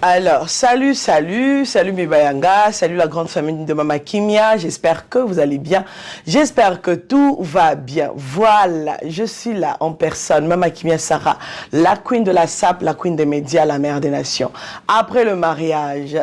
Alors, salut mes Bayanga, salut la grande famille de Mama Kimia, j'espère que vous allez bien, j'espère que tout va bien. Voilà, je suis là en personne, Mama Kimia Sarah, la queen de la SAP, la queen des médias, la mère des nations. Après le mariage,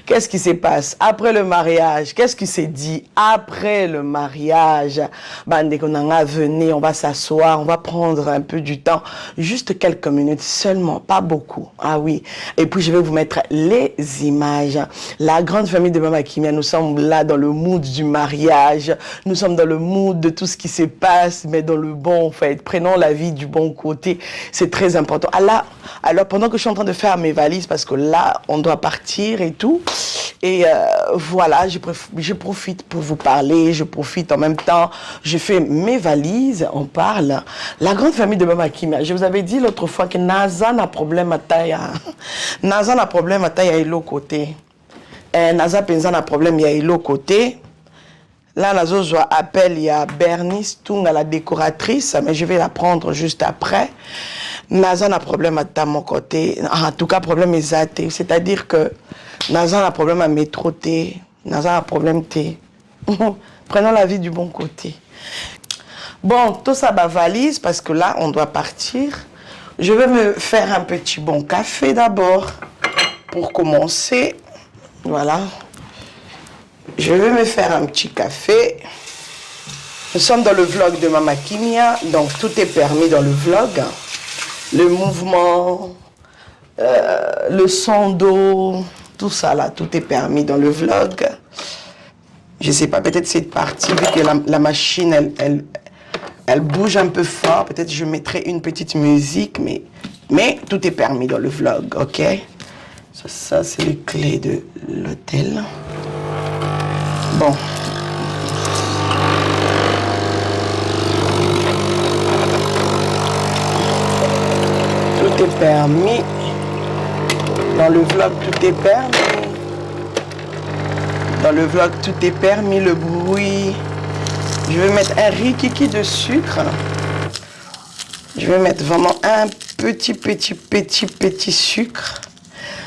qu'est-ce qui se passe? Après le mariage, qu'est-ce qui s'est dit? Après le mariage, venez, on va s'asseoir, on va prendre un peu du temps, juste quelques minutes seulement, pas beaucoup. Ah oui, et puis je vais vous mettre les images. La grande famille de Mama Kimia, nous sommes là dans le mood du mariage. Nous sommes dans le mood de tout ce qui se passe, mais dans le bon, en fait. Prenons la vie du bon côté. C'est très important. Alors, pendant que je suis en train de faire mes valises, parce que là, on doit partir et tout. Et voilà, je profite pour vous parler. Je profite en même temps. Je fais mes valises. On parle. La grande famille de Mama Kimia. Je vous avais dit l'autre fois que Naza n'a problème à taille. Naza n'a problème à taille à l'autre côté. Naza penza n'a problème à l'autre côté. Là, Nazo joue appel, il y a Bernice Tunga, la décoratrice, mais je vais la prendre juste après. Naza n'a problème à mon côté. En tout cas, problème est athée. C'est-à-dire que Naza n'a problème à métro T. Naza n'a problème T. Prenons la vie du bon côté. Bon, tout ça va valise parce que là, on doit partir. Je vais me faire un petit bon café d'abord pour commencer. Voilà. Je vais me faire un petit café. Nous sommes dans le vlog de Mama Kimia, donc tout est permis dans le vlog. Le mouvement, le son d'eau, tout ça là, tout est permis dans le vlog. Je sais pas, peut-être cette partie, vu que la machine, elle bouge un peu fort, peut-être je mettrai une petite musique, mais tout est permis dans le vlog, ok? Ça c'est les clés de l'hôtel. Bon. Tout est permis. Dans le vlog, tout est permis. Dans le vlog, tout est permis, le bruit. Je vais mettre un rikiki de sucre. Je vais mettre vraiment un petit sucre.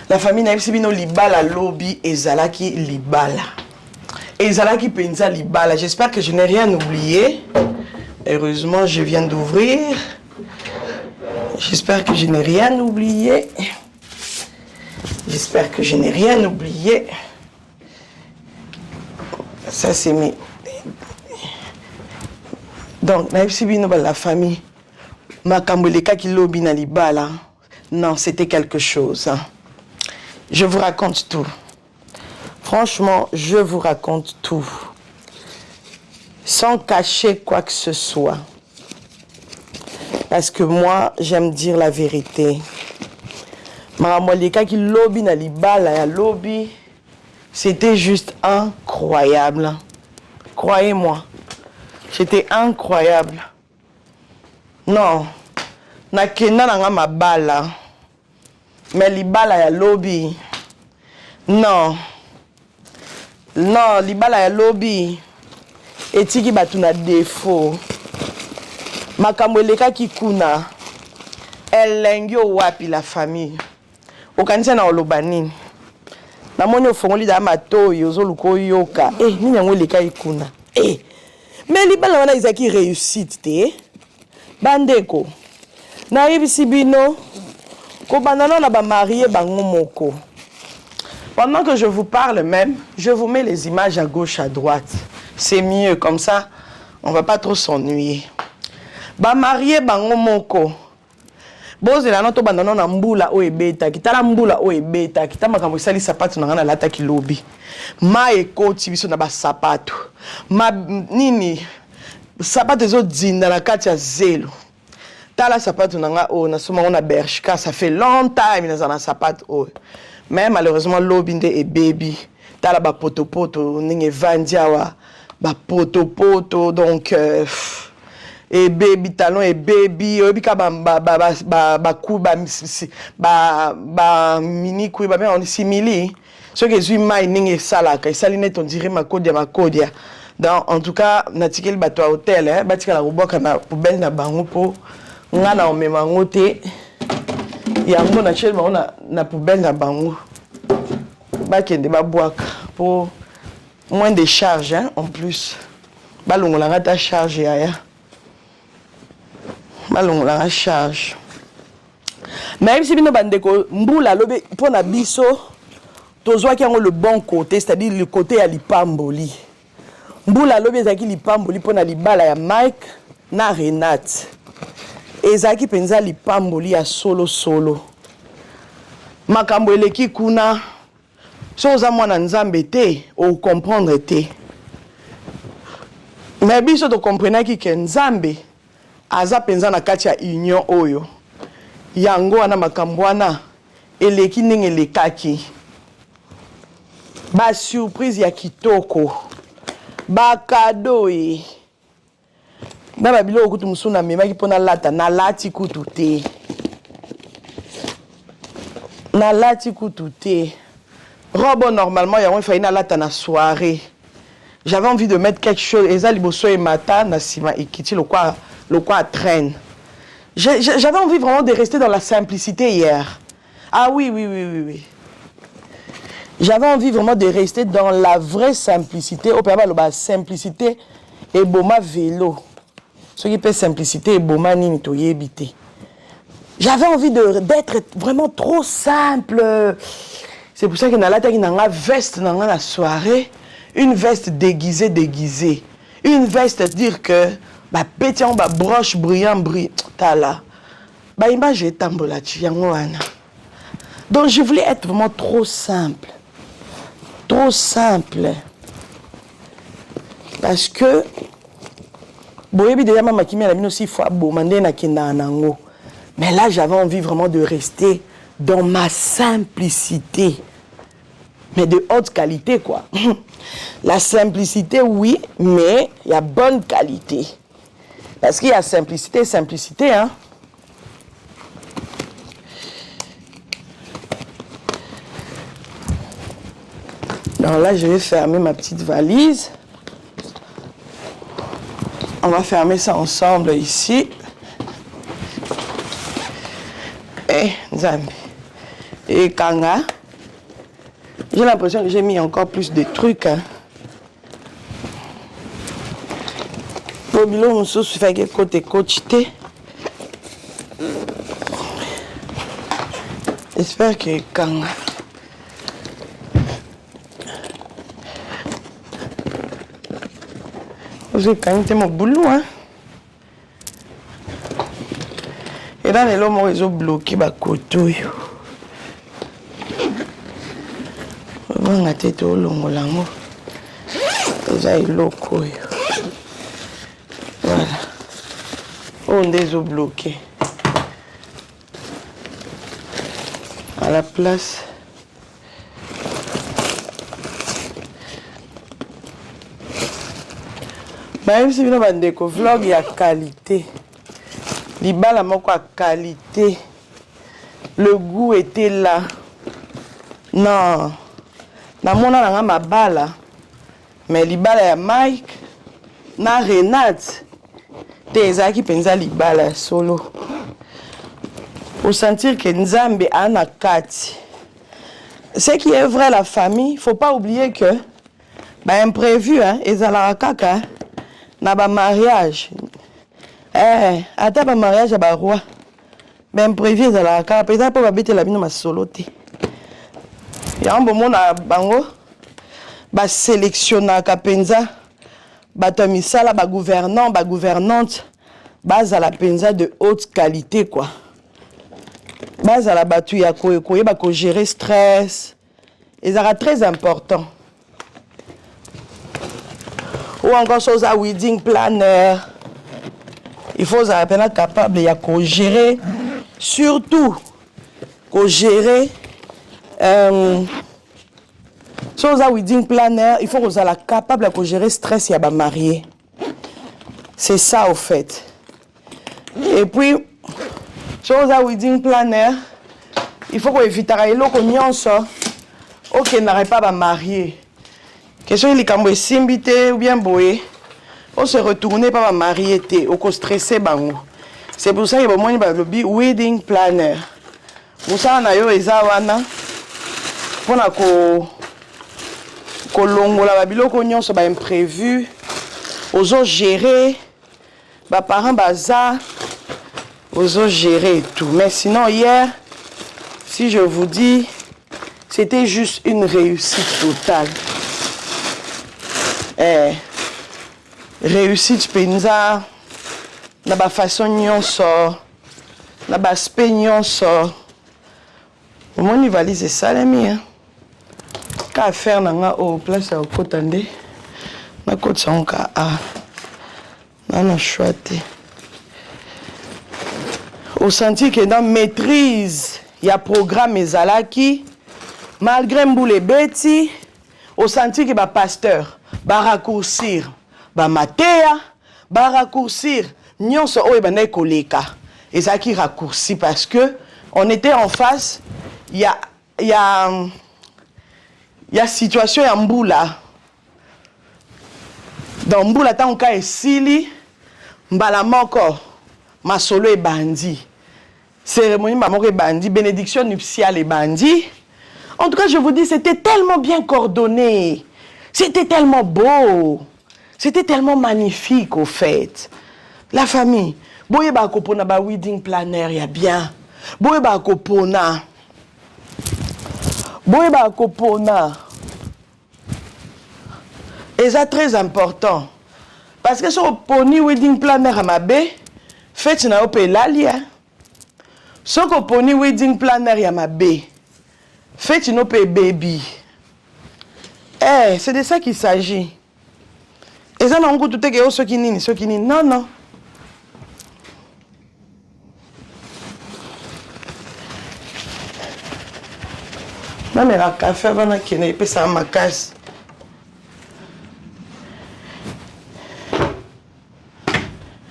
La famille Naïbsibino Libala Lobby et Zalaki Libala. Et Zalaki Penza Libala. J'espère que je n'ai rien oublié. Heureusement, je viens d'ouvrir. J'espère que je n'ai rien oublié. J'espère que je n'ai rien oublié. Ça, c'est mes... Donc, Naïbsibino, la famille. Makamboleka qui Lobby na Libala. Non, c'était quelque chose. Je vous raconte tout. Franchement, je vous raconte tout. Sans cacher quoi que ce soit. Parce que moi, j'aime dire la vérité. Maramoleka qui lobby na libala ya lobby, c'était juste incroyable. Croyez-moi, c'était incroyable. Non, na kena na nga mabala. Mais libala ya lobby. Non. Non, libala ya lobby. Etiki batu na défaut. Makambo eleka kikuna. Elengyo wapi la famille. Okanisa na oloba nini. Namoni ofongoli da matoyi ozoluka oyoka. Nini yango eleka ikuna. Mais libala wana izaki réussite te. Bandeko. Nayebisi bino. Kobandana na ba marié bango moko. Pendant que je vous parle même, je vous mets les images à gauche, à droite. C'est mieux, comme ça, on ne va pas trop s'ennuyer. Ba marié bango moko. Boze la noto bandana na mbula o ebeta, kitala mbula o ebeta, kitama kambo sali sapato na ngana lata kilobi. Ma ekoti biso na ba sapato. Ma nini sapato ezo dinda na kati ya zelo. Tala sapato na nga o na soma ona Bershka, ça fait longtemps ina na sapato o. Mais malheureusement lobinde et baby. Tala ba poto ninge vandiawa ba poto donc et baby talon et baby obika ba mini ku ba on simili ce que zui mai ninge salaka sali net on dirait makodia donc en tout cas natikeli bato à hôtel batika la roboka na poubelle na bango po ngana o mema ngote yango na chel on na poubelle na bango ba kende ba boaka pour moins de charge hein, en plus ba longola ta charge ya ba longola charge même si bino bandeko mbula lobe pona biso tozwa ki yango le bon côté c'est-à-dire le côté ya lipamboli mbula lobe ezaki lipamboli pona libala ya Mike na Renate ezaki penza lipamboli ya solo makambo eleki kuna so oza mwana nzambe te o comprendre te mais biso to comprenaki ke nzambe aza penza na kati ya union oyo yango wana makambo wana eleki ndenge elekaki ba surprise ya kitoko ba cadeau na babilo kutu musuna memaki pona lata na lati kutu te na lati kutu te robe normalement il fallait na lata na soirée j'avais envie de mettre quelque chose eza liboso et matin na sima ekiti le quoi traîne j'avais envie vraiment de rester dans la simplicité hier ah oui j'avais envie vraiment de rester dans la vraie simplicité au père la simplicité et boma vélo ce qui peut simplicité et boma nini to yebité j'avais envie d'être vraiment trop simple c'est pour ça que na la taki na veste na la soirée une veste déguisée une veste dire que ba pétillant ba broche brillant tala ba image etambola ti yango wana donc je voulais être vraiment trop simple parce que boyebi déjà mama kimi la bino aussi fois bomandé na kenda nango mais là j'avais envie vraiment de rester dans ma simplicité mais de haute qualité quoi la simplicité oui mais il y a bonne qualité parce qu'il y a simplicité hein donc là je vais fermer ma petite valise. On va fermer ça ensemble ici. Et Kanga. J'ai l'impression que j'ai mis encore plus de trucs. Hein. Bobilo Moussou fait que côté coachité. J'espère que Kanga. J'ai quand même mon boulot, hein. Et là, les hommes, ils ont bloqué ma côté. On a été au long, là-haut. Ils ont locaux. Voilà. On les a bloqués. À la place. Même si vous avez un vlog, il y a qualité. Libala moko a qualité. Le goût était là. Non. Na mona na ma bala. Mais libala ya Mike na Renate. Teza qui pensa libala solo. Pour sentir que Nzambe a na kati. Ce qui est vrai la famille, il faut pas oublier que imprévu hein, ezala kaka. Na ba mariage ata ba mariage ya ba roi ben prévu za la ka peut-être pas babete la bino masoloté ya mbomona bango ba sélectionna ka penza ba tomisala ba gouvernant ba gouvernante baza la penza de haute qualité quoi baza la batu ya ko ba ko gérer stress et ça sera très important. Ou encore chose à wedding planner. Il faut être capable de gérer, surtout gérer chose à wedding planner, il faut être capable de gérer stress et de marier. C'est ça au fait. Et puis chose à wedding planner, il faut qu'on évite OK, n'arrête pas de marier. Question il est simbité ou bien boé. On se retourner pas marier té, on stressé bango. C'est pour ça qu'il y a le wedding planner. Mosala na yo eza wana pona ko longola ba biloko nyonso ba imprévu ozo gérer ba parents baza ozo gérer tout. Mais sinon hier, si je vous dis, c'était juste une réussite totale. Réussite penza na ba façon nyonso na ba aspect nyonso. Mon valise salami hein. Ka faire nanga au place au kotande. Na côte sanka a. Na chouette. Au senti que dans maîtrise, il y a programme ezalaki malgré mboule beti, au senti que ba pasteur ba raccourcir ba matéa, ba raccourcir nyonso oyo ba na koleka. Ezaki raccourci parce que on était en face. Il y a situation ya mbula. Dans mbula tant ka esili mbala moko masolo e bandi. Cérémonie moko e bandi, bénédiction nuptiale e bandi. En tout cas, je vous dis, c'était tellement bien coordonné. C'était tellement beau. C'était tellement magnifique au fait. La famille, boye ba kopona ba wedding planner ya bien. Boye ba kopona. Boye ba kopona. Et ça très important. Parce que sur poni wedding planner à ma baie, faites na ope lali hein. Sur poni wedding planner ya ma baie, faites une ope baby. C'est de ça qu'il s'agit. Et ça n'a pas tout que ceux qui nini. Non, non. Même la café avant qu'il n'ait pas ça à ma casse.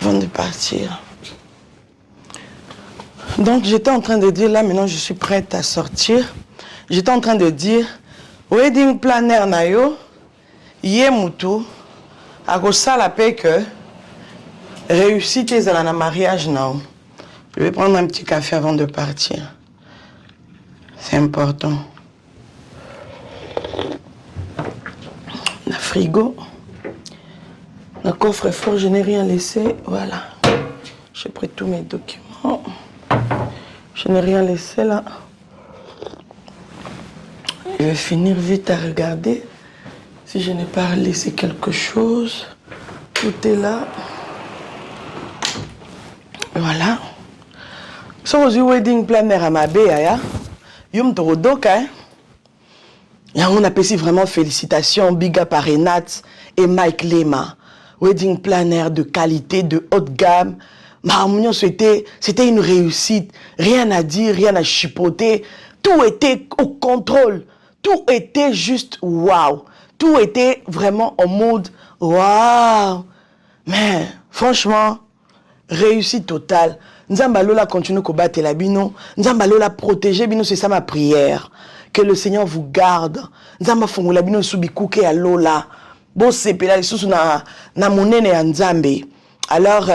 Avant de partir. Donc j'étais en train de dire là, maintenant je suis prête à sortir. J'étais en train de dire, wedding planner nayo, yé mutu, à ça la paix que réussite est dans le mariage non. Je vais prendre un petit café avant de partir. C'est important. Le frigo, le coffre-fort, je n'ai rien laissé. Voilà. J'ai pris tous mes documents. Je n'ai rien laissé là. Je vais finir vite à regarder si je n'ai pas laissé quelque chose. Tout est là. Voilà. So, je wedding planner à ma béa. Yum Torodoka. Et on apprécie vraiment félicitations. Big up à Renate et Mike Lema. Wedding planner de qualité, de haute gamme. Marmonion, c'était une réussite. Rien à dire, rien à chipoter. Tout était au contrôle. Tout était juste waouh. Tout était vraiment en mode waouh. Mais franchement, réussite totale. Nzambalola continue à battre la bino. Nzambalola protéger bino, c'est ça ma prière. Que le Seigneur vous garde. Nzamba fongola bino subikuke à lola. Bon sepela lisusu na monene ya Nzambe. Alors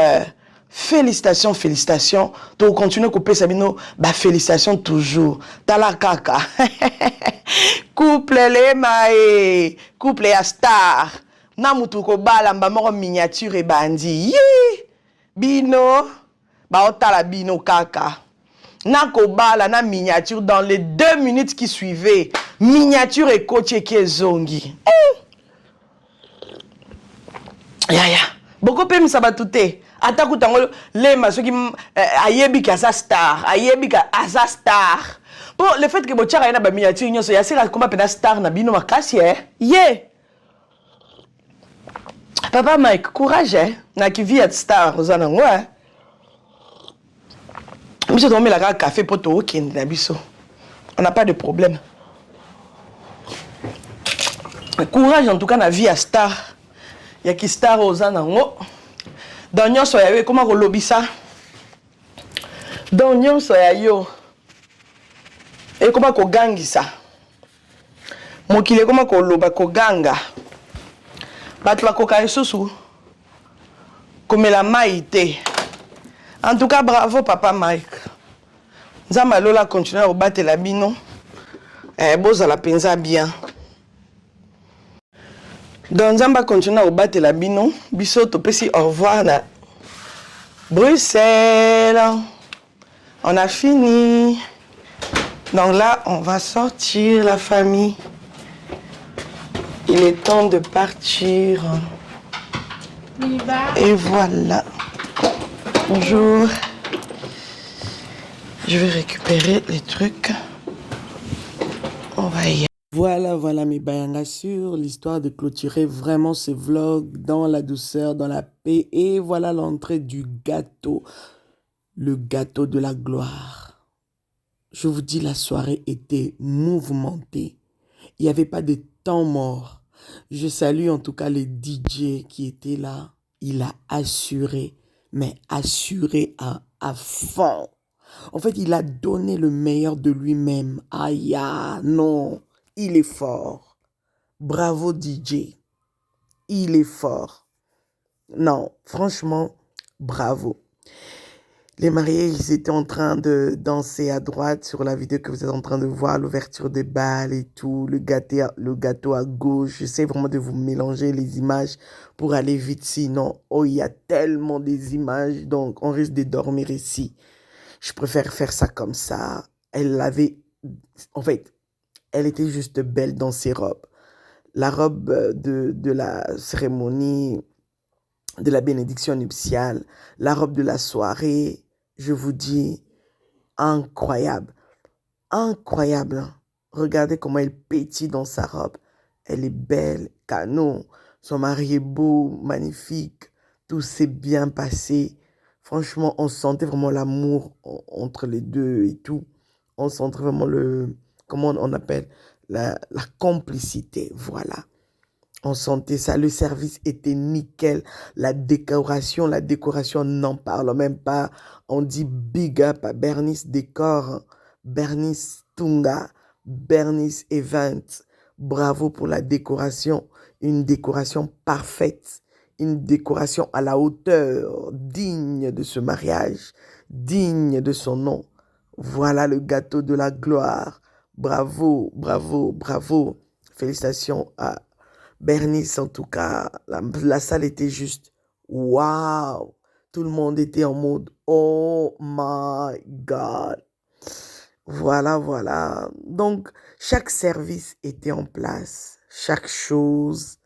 félicitations, félicitations. Tu continues à couper Sabino, bah félicitations toujours. Tala kaka. Couple les maé, couple ya star. Na mutu ko bala mbamoro miniature et bandi. Yi! Bino, ba otala bino kaka. Na ko bala na miniature dans les 2 minutes qui suivaient. Miniature et coach qui zongi. Ya. Beaucoup pe misabatute. Ataku tango le masoki ayebi ka sa star, ayebi ka asa star. Bon, le fait que bochara ina ba miniature nyonso ya sera komba pena star na bino makasi Ye. Papa Mike, courage na ki vie star ozana ngwa. Monsieur dormi la café pour to okende na biso. On n'a pas de problème. Courage en tout cas na vie à star. Ya ki star ozana ngo. Dans nyonso ya yo comment ko lobisa. Dans nyonso ya yo. Et comment ko gangisa. Mokile comment ko loba ko ganga. Batu ba koka esusu. Komela maïté. En tout cas bravo papa Mike. Nzamba lola continue au battre la bino. Boza la penza bien. Donc Nzamba continue au battre la bino. Biso topesi au revoir na Bruxelles. On a fini. Donc là, on va sortir la famille. Il est temps de partir. Et voilà. Bonjour. Je vais récupérer les trucs. On va y aller. Voilà mes bayangas sur l'histoire de clôturer vraiment ce vlog dans la douceur, dans la paix. Et voilà l'entrée du gâteau. Le gâteau de la gloire. Je vous dis, la soirée était mouvementée. Il n'y avait pas de temps mort. Je salue en tout cas les DJ qui étaient là. Il a assuré, mais assuré à fond. En fait, il a donné le meilleur de lui-même. Aïe, non, il est fort. Bravo DJ. Il est fort. Non, franchement, bravo. Les mariés, ils étaient en train de danser à droite sur la vidéo que vous êtes en train de voir, l'ouverture des balles et tout, le gâteau à gauche. J'essaie vraiment de vous mélanger les images pour aller vite, sinon, oh, il y a tellement des images, donc on risque de dormir ici. Je préfère faire ça comme ça. En fait, elle était juste belle dans ses robes. La robe de la cérémonie, de la bénédiction nuptiale, la robe de la soirée, je vous dis, incroyable. Incroyable. Regardez comment elle pétille dans sa robe. Elle est belle, canon. Son mari est beau, magnifique. Tout s'est bien passé. Franchement, on sentait vraiment l'amour entre les deux et tout. On sentait vraiment comment on appelle, la complicité, voilà. On sentait ça, le service était nickel, la décoration, n'en parle même pas. On dit big up à Bernice Décor, Bernice Tunga, Bernice Event. Bravo pour la décoration, une décoration parfaite, une décoration à la hauteur, digne de ce mariage, digne de son nom. Voilà le gâteau de la gloire. Bravo, bravo, bravo. Félicitations à Bernice, en tout cas, la salle était juste waouh. Tout le monde était en mode oh my God. Voilà. Donc, chaque service était en place. Chaque chose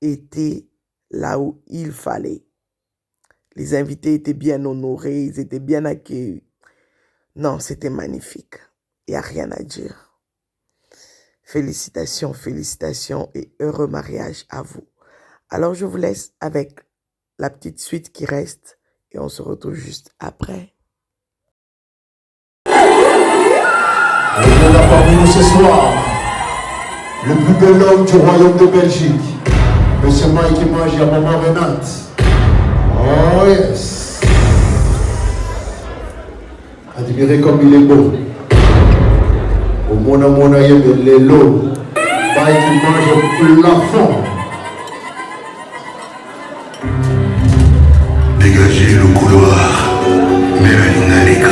était là où il fallait. Les invités étaient bien honorés, ils étaient bien accueillis. Non, c'était magnifique. Il n'y a rien à dire. Félicitations et heureux mariage à vous. Alors, je vous laisse avec la petite suite qui reste et on se retrouve juste après. Et on a parmi nous ce soir le plus bel homme du royaume de Belgique, Monsieur Mike Mange et Maman Renate. Oh yes. Admirez comme il est beau. Au mon aïe les lots, Mike Mange au plafond. Dégagez le couloir, Méralina les gars.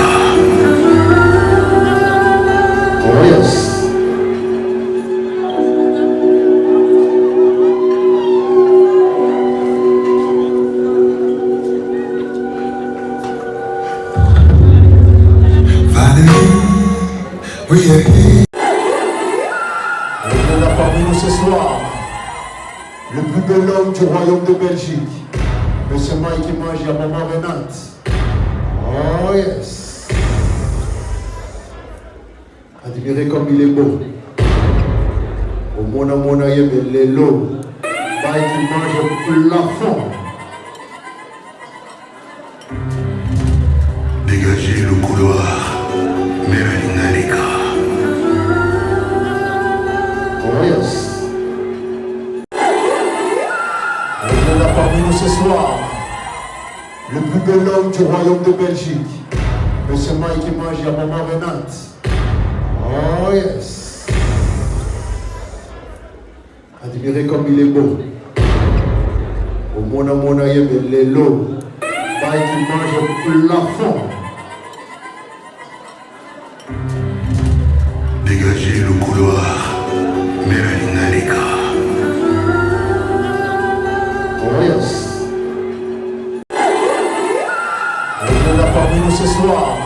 Oh yes. Oui, et on a parmi nous ce soir le plus bel homme du royaume de Belgique, Monsieur Mike Mange et Maman Renate. Oh yes. Admirez comme il est beau. Au mon aïe les lots, Mike Mange au plafond. Dégagez le couloir, Méralina les gars. Oh yes. Et on a parmi nous ce soir le plus bel homme du royaume de Belgique, Monsieur Mike Mange et Maman Renate. Oh yes. Admirez comme il est beau. Au mon aïe les lots, Mike Mange au plafond. couloir, Mélanie Naleka. Oh yes. Et il a parmi nous ce soir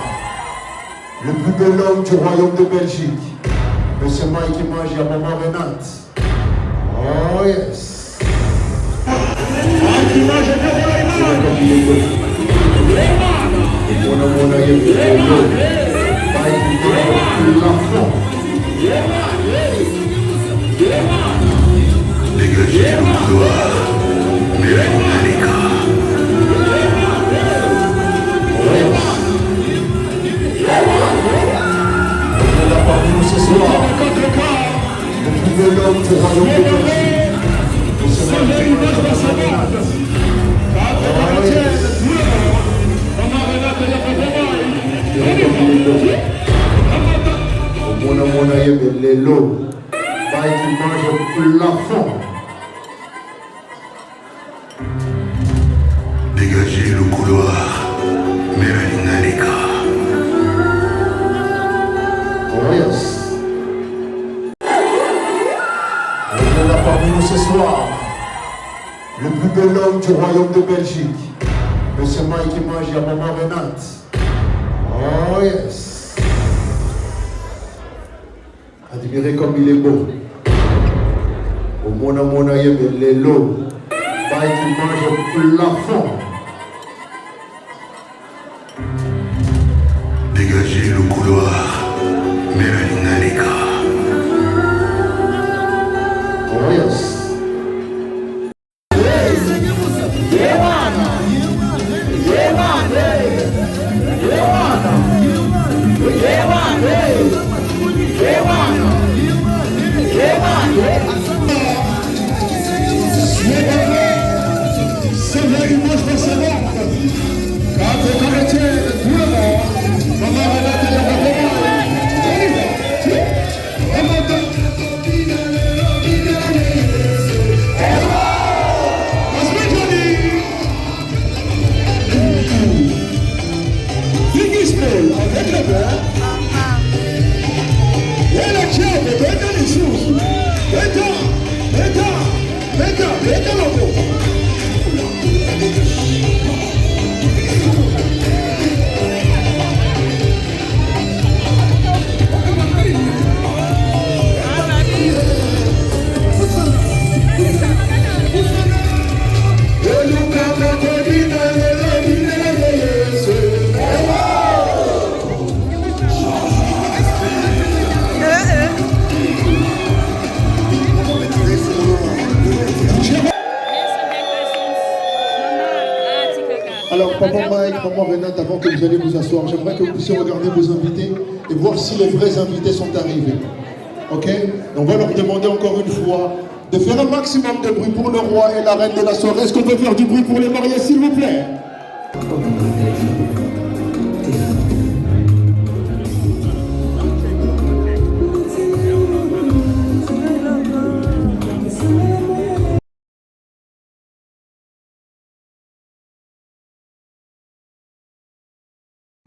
le plus bel homme du royaume de Belgique, Monsieur Mike Image et Maman Renate. Oh yes. Mike Image Dégagez le couloir, Mélanie Naleka. Il a parmi nous ce soir le plus bel homme du royaume de Belgique, Monsieur Mike Image et Maman Renate. Oh yes. Mon aïe, les lots, qui mange au plafond. Dégagez le couloir, Mélanie Naleka. Oh yes. Il a parmi nous ce soir le plus bel homme du royaume de Belgique, Monsieur Mike Image et Maman Renate. Oh yes. Admirez comme il est beau. Au mon aïe, les lots, qui mange au plafond. Dégagez le couloir, Mélanie Naleka. Oh yes. Alors, Papa Mike, Maman Renate, avant que vous allez vous asseoir, j'aimerais que vous puissiez regarder vos invités et voir si les vrais invités sont arrivés. Ok? On va leur demander encore une fois de faire un maximum de bruit pour le roi et la reine de la soirée. Est-ce qu'on peut faire du bruit pour les mariés, s'il vous plaît?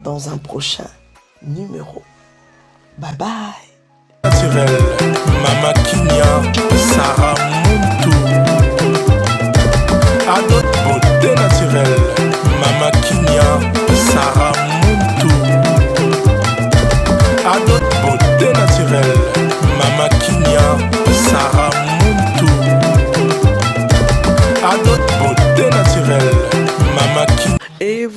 Dans un prochain numéro. Bye bye. Naturel, Mama Kinya, Sarah Muntu. Adot beauté naturelle, Mama Kinya, Sarah Muntu. Adot beauté naturelle, Mama Kinya, Sarah Muntu. Adot beauté naturelle, Mama Kinya. Et